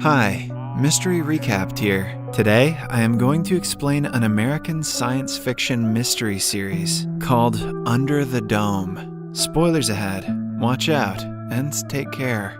Hi, Mystery Recapped here. Today, I am going to explain an American science fiction mystery series called Under the Dome. Spoilers ahead, watch out, and take care.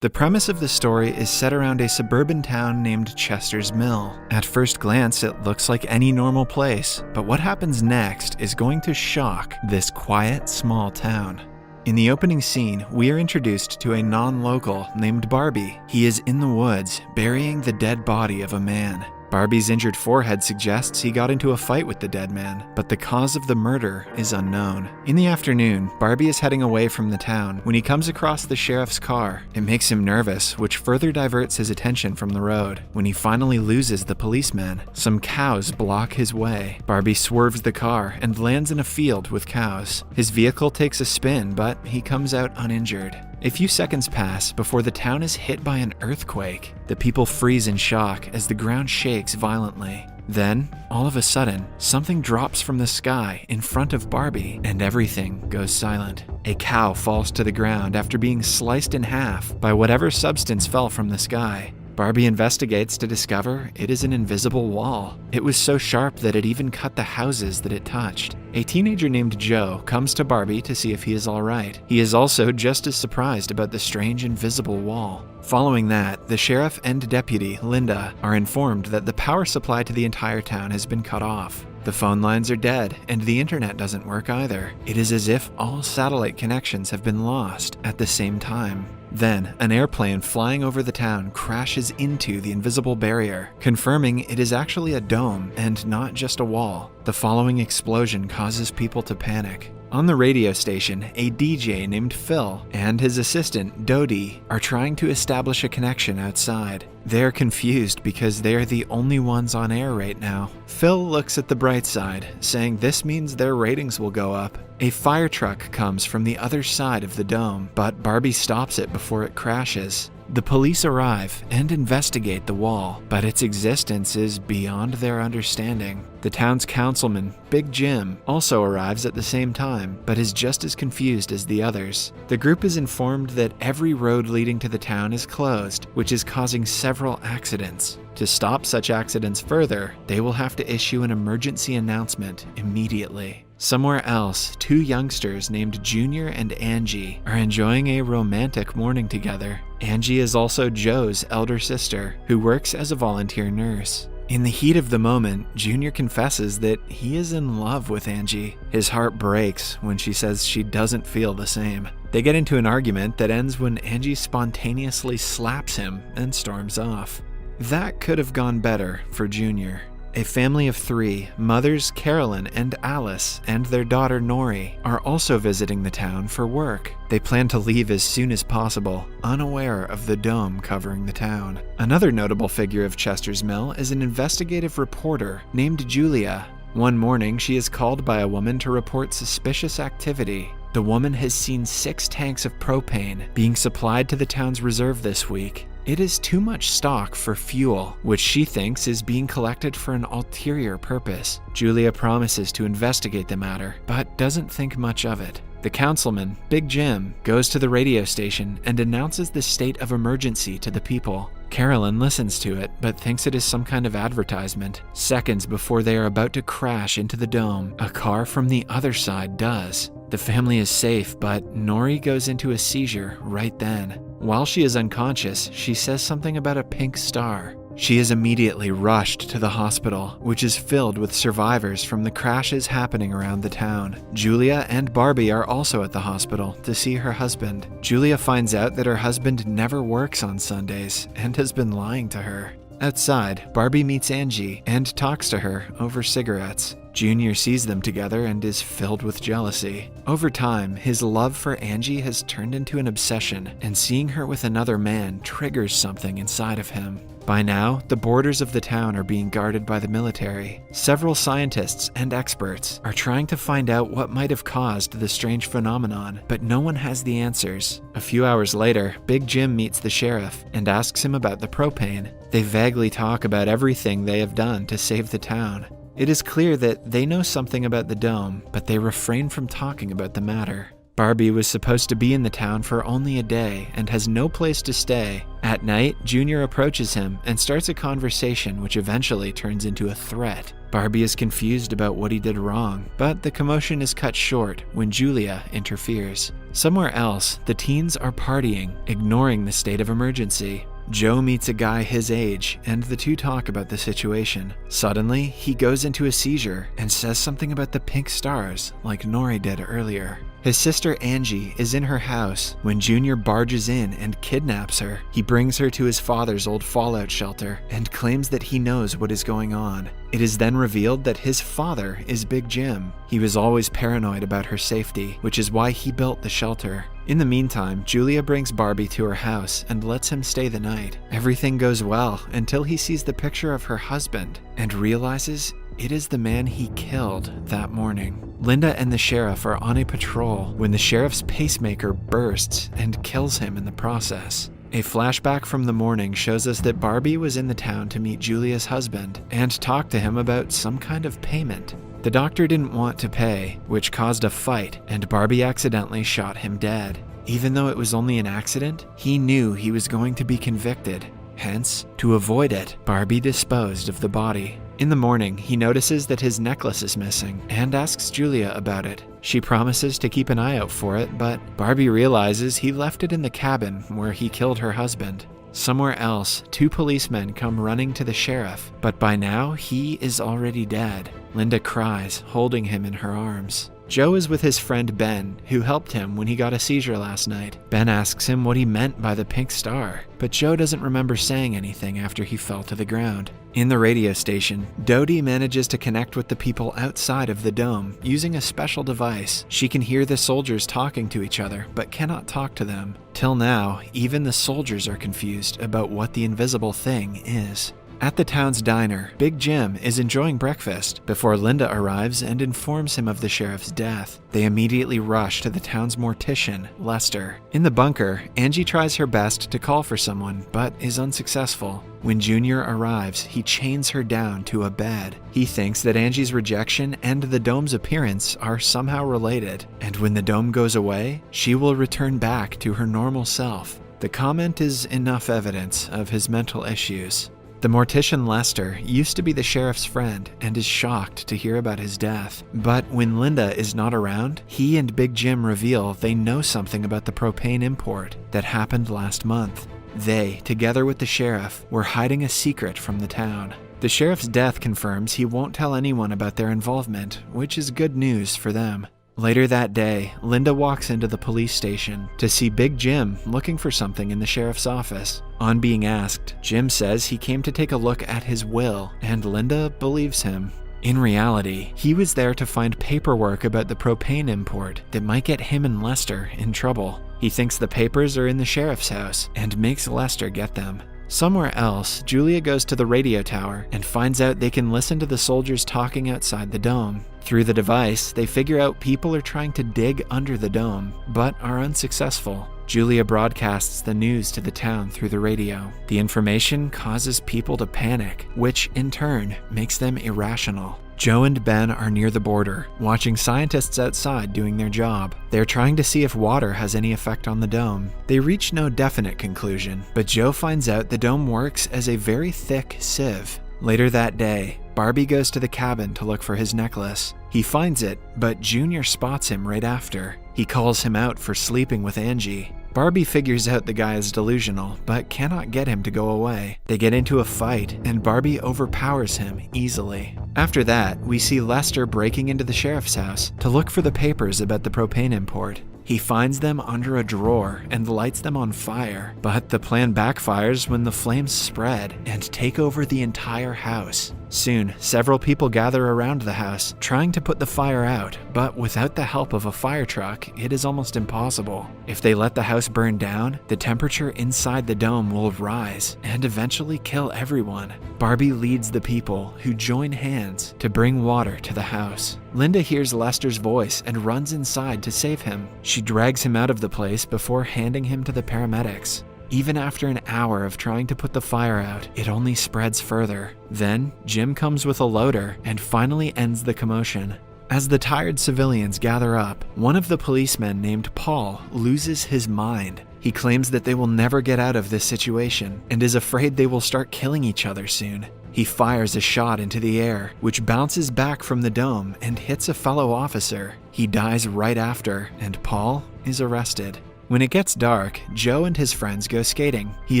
The premise of the story is set around a suburban town named Chester's Mill. At first glance, it looks like any normal place, but what happens next is going to shock this quiet, small town. In the opening scene, we are introduced to a non-local named Barbie. He is in the woods, burying the dead body of a man. Barbie's injured forehead suggests he got into a fight with the dead man, but the cause of the murder is unknown. In the afternoon, Barbie is heading away from the town when he comes across the sheriff's car. It makes him nervous, which further diverts his attention from the road. When he finally loses the policeman, some cows block his way. Barbie swerves the car and lands in a field with cows. His vehicle takes a spin, but he comes out uninjured. A few seconds pass before the town is hit by an earthquake. The people freeze in shock as the ground shakes violently. Then, all of a sudden, something drops from the sky in front of Barbie, and everything goes silent. A cow falls to the ground after being sliced in half by whatever substance fell from the sky. Barbie investigates to discover it is an invisible wall. It was so sharp that it even cut the houses that it touched. A teenager named Joe comes to Barbie to see if he is all right. He is also just as surprised about the strange invisible wall. Following that, the sheriff and deputy, Linda, are informed that the power supply to the entire town has been cut off. The phone lines are dead, and the internet doesn't work either. It is as if all satellite connections have been lost at the same time. Then, an airplane flying over the town crashes into the invisible barrier, confirming it is actually a dome and not just a wall. The following explosion causes people to panic. On the radio station, a DJ named Phil and his assistant, Dodie, are trying to establish a connection outside. They're confused because they are the only ones on air right now. Phil looks at the bright side, saying this means their ratings will go up. A fire truck comes from the other side of the dome, but Barbie stops it before it crashes. The police arrive and investigate the wall, but its existence is beyond their understanding. The town's councilman, Big Jim, also arrives at the same time, but is just as confused as the others. The group is informed that every road leading to the town is closed, which is causing several accidents. To stop such accidents further, they will have to issue an emergency announcement immediately. Somewhere else, two youngsters named Junior and Angie are enjoying a romantic morning together. Angie is also Joe's elder sister, who works as a volunteer nurse. In the heat of the moment, Junior confesses that he is in love with Angie. His heart breaks when she says she doesn't feel the same. They get into an argument that ends when Angie spontaneously slaps him and storms off. That could have gone better for Junior. A family of three, mothers Carolyn and Alice and their daughter Nori, are also visiting the town for work. They plan to leave as soon as possible, unaware of the dome covering the town. Another notable figure of Chester's Mill is an investigative reporter named Julia. One morning, she is called by a woman to report suspicious activity. The woman has seen 6 tanks of propane being supplied to the town's reserve this week. It is too much stock for fuel, which she thinks is being collected for an ulterior purpose. Julia promises to investigate the matter, but doesn't think much of it. The councilman, Big Jim, goes to the radio station and announces the state of emergency to the people. Carolyn listens to it, but thinks it is some kind of advertisement. Seconds before they are about to crash into the dome, a car from the other side does. The family is safe, but Nori goes into a seizure right then. While she is unconscious, she says something about a pink star. She is immediately rushed to the hospital, which is filled with survivors from the crashes happening around the town. Julia and Barbie are also at the hospital to see her husband. Julia finds out that her husband never works on Sundays and has been lying to her. Outside, Barbie meets Angie and talks to her over cigarettes. Junior sees them together and is filled with jealousy. Over time, his love for Angie has turned into an obsession, and seeing her with another man triggers something inside of him. By now, the borders of the town are being guarded by the military. Several scientists and experts are trying to find out what might have caused the strange phenomenon, but no one has the answers. A few hours later, Big Jim meets the sheriff and asks him about the propane. They vaguely talk about everything they have done to save the town. It is clear that they know something about the dome, but they refrain from talking about the matter. Barbie was supposed to be in the town for only a day and has no place to stay. At night, Junior approaches him and starts a conversation which eventually turns into a threat. Barbie is confused about what he did wrong, but the commotion is cut short when Julia interferes. Somewhere else, the teens are partying, ignoring the state of emergency. Joe meets a guy his age, and the two talk about the situation. Suddenly, he goes into a seizure and says something about the pink stars, like Nori did earlier. His sister Angie is in her house when Junior barges in and kidnaps her. He brings her to his father's old fallout shelter and claims that he knows what is going on. It is then revealed that his father is Big Jim. He was always paranoid about her safety, which is why he built the shelter. In the meantime, Julia brings Barbie to her house and lets him stay the night. Everything goes well until he sees the picture of her husband and realizes it is the man he killed that morning. Linda and the sheriff are on a patrol when the sheriff's pacemaker bursts and kills him in the process. A flashback from the morning shows us that Barbie was in the town to meet Julia's husband and talk to him about some kind of payment. The doctor didn't want to pay, which caused a fight, and Barbie accidentally shot him dead. Even though it was only an accident, he knew he was going to be convicted. Hence, to avoid it, Barbie disposed of the body. In the morning, he notices that his necklace is missing and asks Julia about it. She promises to keep an eye out for it, but Barbie realizes he left it in the cabin where he killed her husband. Somewhere else, two policemen come running to the sheriff, but by now he is already dead. Linda cries, holding him in her arms. Joe is with his friend Ben, who helped him when he got a seizure last night. Ben asks him what he meant by the pink star, but Joe doesn't remember saying anything after he fell to the ground. In the radio station, Dodie manages to connect with the people outside of the dome using a special device. She can hear the soldiers talking to each other, but cannot talk to them. Till now, even the soldiers are confused about what the invisible thing is. At the town's diner, Big Jim is enjoying breakfast before Linda arrives and informs him of the sheriff's death. They immediately rush to the town's mortician, Lester. In the bunker, Angie tries her best to call for someone, but is unsuccessful. When Junior arrives, he chains her down to a bed. He thinks that Angie's rejection and the dome's appearance are somehow related, and when the dome goes away, she will return back to her normal self. The comment is enough evidence of his mental issues. The mortician Lester used to be the sheriff's friend and is shocked to hear about his death. But when Linda is not around, he and Big Jim reveal they know something about the propane import that happened last month. They, together with the sheriff, were hiding a secret from the town. The sheriff's death confirms he won't tell anyone about their involvement, which is good news for them. Later that day, Linda walks into the police station to see Big Jim looking for something in the sheriff's office. On being asked, Jim says he came to take a look at his will, and Linda believes him. In reality, he was there to find paperwork about the propane import that might get him and Lester in trouble. He thinks the papers are in the sheriff's house and makes Lester get them. Somewhere else, Julia goes to the radio tower and finds out they can listen to the soldiers talking outside the dome. Through the device, they figure out people are trying to dig under the dome, but are unsuccessful. Julia broadcasts the news to the town through the radio. The information causes people to panic, which in turn makes them irrational. Joe and Ben are near the border, watching scientists outside doing their job. They're trying to see if water has any effect on the dome. They reach no definite conclusion, but Joe finds out the dome works as a very thick sieve. Later that day, Barbie goes to the cabin to look for his necklace. He finds it, but Junior spots him right after. He calls him out for sleeping with Angie. Barbie figures out the guy is delusional, but cannot get him to go away. They get into a fight, and Barbie overpowers him easily. After that, we see Lester breaking into the sheriff's house to look for the papers about the propane import. He finds them under a drawer and lights them on fire, but the plan backfires when the flames spread and take over the entire house. Soon, several people gather around the house, trying to put the fire out, but without the help of a fire truck, it is almost impossible. If they let the house burn down, the temperature inside the dome will rise and eventually kill everyone. Barbie leads the people, who join hands to bring water to the house. Linda hears Lester's voice and runs inside to save him. She drags him out of the place before handing him to the paramedics. Even after an hour of trying to put the fire out, it only spreads further. Then, Jim comes with a loader and finally ends the commotion. As the tired civilians gather up, one of the policemen named Paul loses his mind. He claims that they will never get out of this situation and is afraid they will start killing each other soon. He fires a shot into the air, which bounces back from the dome and hits a fellow officer. He dies right after, and Paul is arrested. When it gets dark, Joe and his friends go skating. He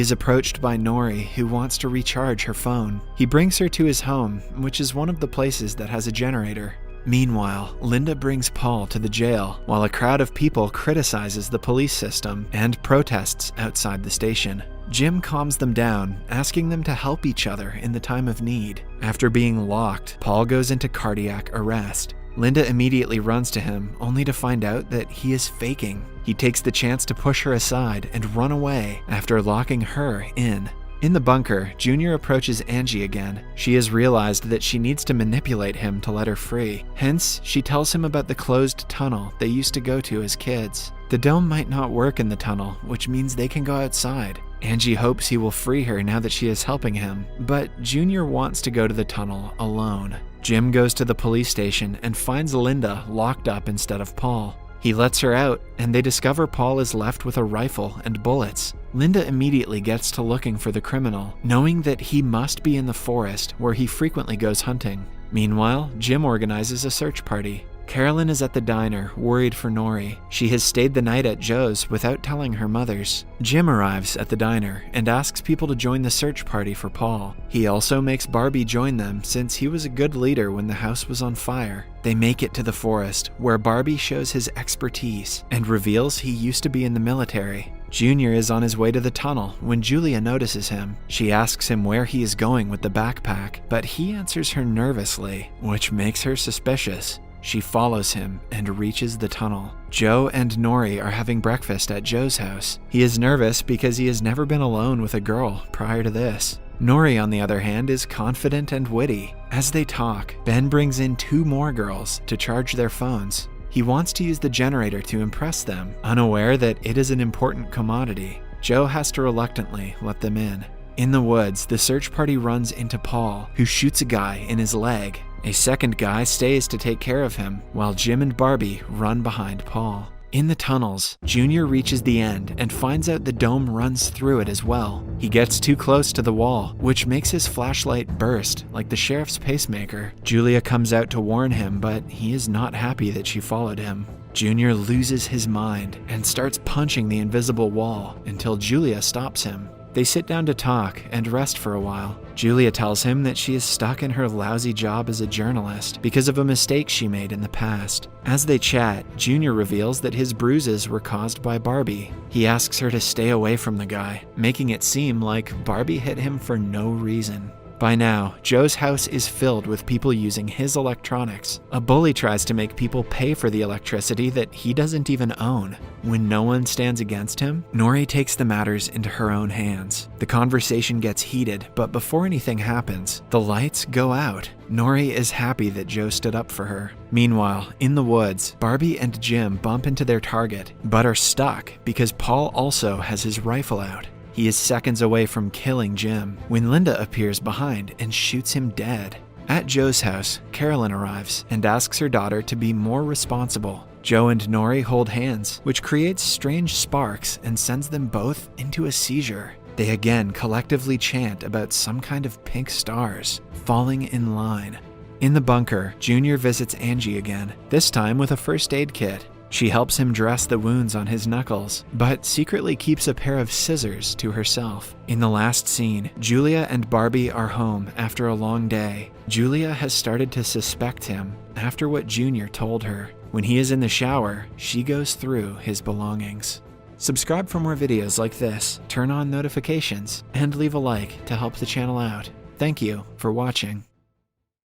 is approached by Nori, who wants to recharge her phone. He brings her to his home, which is one of the places that has a generator. Meanwhile, Linda brings Paul to the jail, while a crowd of people criticizes the police system and protests outside the station. Jim calms them down, asking them to help each other in the time of need. After being locked, Paul goes into cardiac arrest. Linda immediately runs to him, only to find out that he is faking. He takes the chance to push her aside and run away after locking her in. In the bunker, Junior approaches Angie again. She has realized that she needs to manipulate him to let her free. Hence, she tells him about the closed tunnel they used to go to as kids. The dome might not work in the tunnel, which means they can go outside. Angie hopes he will free her now that she is helping him, but Junior wants to go to the tunnel alone. Jim goes to the police station and finds Linda locked up instead of Paul. He lets her out, and they discover Paul is left with a rifle and bullets. Linda immediately gets to looking for the criminal, knowing that he must be in the forest where he frequently goes hunting. Meanwhile, Jim organizes a search party. Carolyn is at the diner, worried for Nori. She has stayed the night at Joe's without telling her mothers. Jim arrives at the diner and asks people to join the search party for Paul. He also makes Barbie join them since he was a good leader when the house was on fire. They make it to the forest, where Barbie shows his expertise and reveals he used to be in the military. Junior is on his way to the tunnel when Julia notices him. She asks him where he is going with the backpack, but he answers her nervously, which makes her suspicious. She follows him and reaches the tunnel. Joe and Nori are having breakfast at Joe's house. He is nervous because he has never been alone with a girl prior to this. Nori, on the other hand, is confident and witty. As they talk, Ben brings in 2 more girls to charge their phones. He wants to use the generator to impress them, unaware that it is an important commodity. Joe has to reluctantly let them in. In the woods, the search party runs into Paul, who shoots a guy in his leg. A second guy stays to take care of him, while Jim and Barbie run behind Paul. In the tunnels, Junior reaches the end and finds out the dome runs through it as well. He gets too close to the wall, which makes his flashlight burst like the sheriff's pacemaker. Julia comes out to warn him, but he is not happy that she followed him. Junior loses his mind and starts punching the invisible wall until Julia stops him. They sit down to talk and rest for a while. Julia tells him that she is stuck in her lousy job as a journalist because of a mistake she made in the past. As they chat, Junior reveals that his bruises were caused by Barbie. He asks her to stay away from the guy, making it seem like Barbie hit him for no reason. By now, Joe's house is filled with people using his electronics. A bully tries to make people pay for the electricity that he doesn't even own. When no one stands against him, Nori takes the matters into her own hands. The conversation gets heated, but before anything happens, the lights go out. Nori is happy that Joe stood up for her. Meanwhile, in the woods, Barbie and Jim bump into their target, but are stuck because Paul also has his rifle out. He is seconds away from killing Jim when Linda appears behind and shoots him dead. At Joe's house, Carolyn arrives and asks her daughter to be more responsible. Joe and Nori hold hands, which creates strange sparks and sends them both into a seizure. They again collectively chant about some kind of pink stars falling in line. In the bunker, Junior visits Angie again, this time with a first aid kit. She helps him dress the wounds on his knuckles, but secretly keeps a pair of scissors to herself. In the last scene, Julia and Barbie are home after a long day. Julia has started to suspect him after what Junior told her. When he is in the shower, she goes through his belongings. Subscribe for more videos like this, turn on notifications, and leave a like to help the channel out. Thank you for watching.